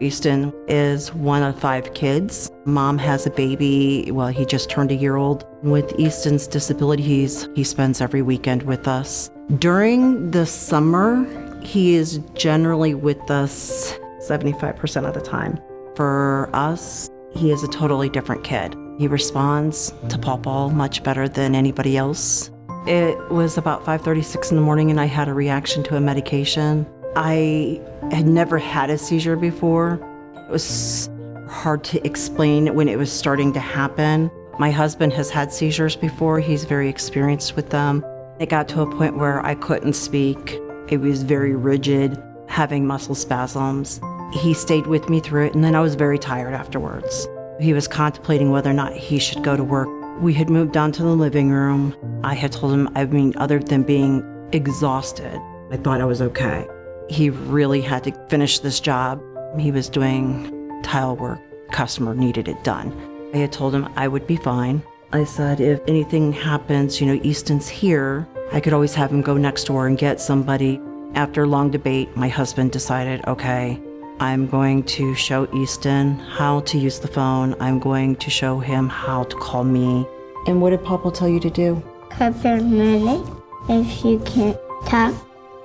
Easton is one of 5 kids. Mom has a baby. Well, he just turned a year old. With Easton's disabilities, he spends every weekend with us. During the summer, he is generally with us 75% of the time. For us, he is a totally different kid. He responds to Pawpaw much better than anybody else. It was about 5:36 in the morning and I had a reaction to a medication. I had never had a seizure before. It was hard to explain when it was starting to happen. My husband has had seizures before. He's very experienced with them. It got to a point where I couldn't speak. It was very rigid, having muscle spasms. He stayed with me through it, and then I was very tired afterwards. He was contemplating whether or not he should go to work. We had moved down to the living room. I had told him, other than being exhausted, I thought I was okay. He really had to finish this job. He was doing tile work. Customer needed it done. I had told him I would be fine. I said, if anything happens, Easton's here. I could always have him go next door and get somebody. After long debate, my husband decided, okay, I'm going to show Easton how to use the phone. I'm going to show him how to call me. And what did Papa tell you to do? Couple of minutes. If you can't talk,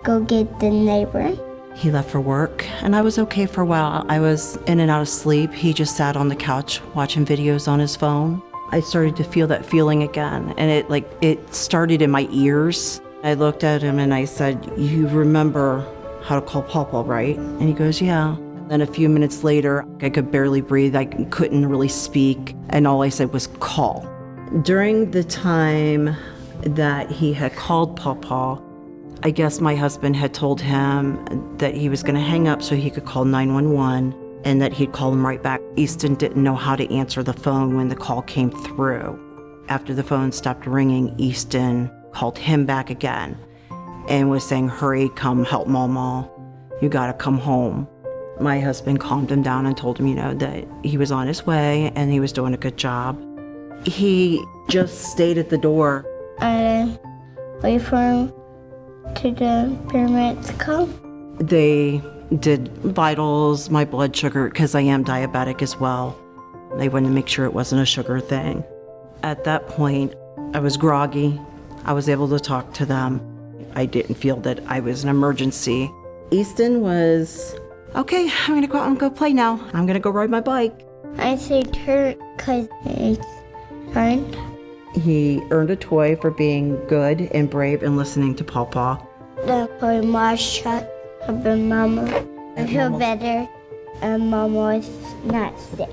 go get the neighbor. He left for work, and I was okay for a while. I was in and out of sleep. He just sat on the couch watching videos on his phone. I started to feel that feeling again, and it started in my ears. I looked at him and I said, you remember how to call Papa, right? And he goes, yeah. Then a few minutes later, I could barely breathe. I couldn't really speak, and all I said was call. During the time that he had called Papa, I guess my husband had told him that he was going to hang up so he could call 911 and that he'd call him right back. Easton didn't know how to answer the phone when the call came through. After the phone stopped ringing, Easton called him back again and was saying, hurry, come help Mama. You got to come home. My husband calmed him down and told him, that he was on his way and he was doing a good job. He just stayed at the door. I wait for him to the paramedics come. They did vitals, my blood sugar, because I am diabetic as well. They wanted to make sure it wasn't a sugar thing. At that point, I was groggy. I was able to talk to them. I didn't feel that I was an emergency. Easton was, okay, I'm gonna go out and go play now. I'm gonna go ride my bike. I say turn because it's fun. He earned a toy for being good and brave and listening to Pawpaw. The my mouth shut. I've been Mama. I feel better, and Mama is not sick.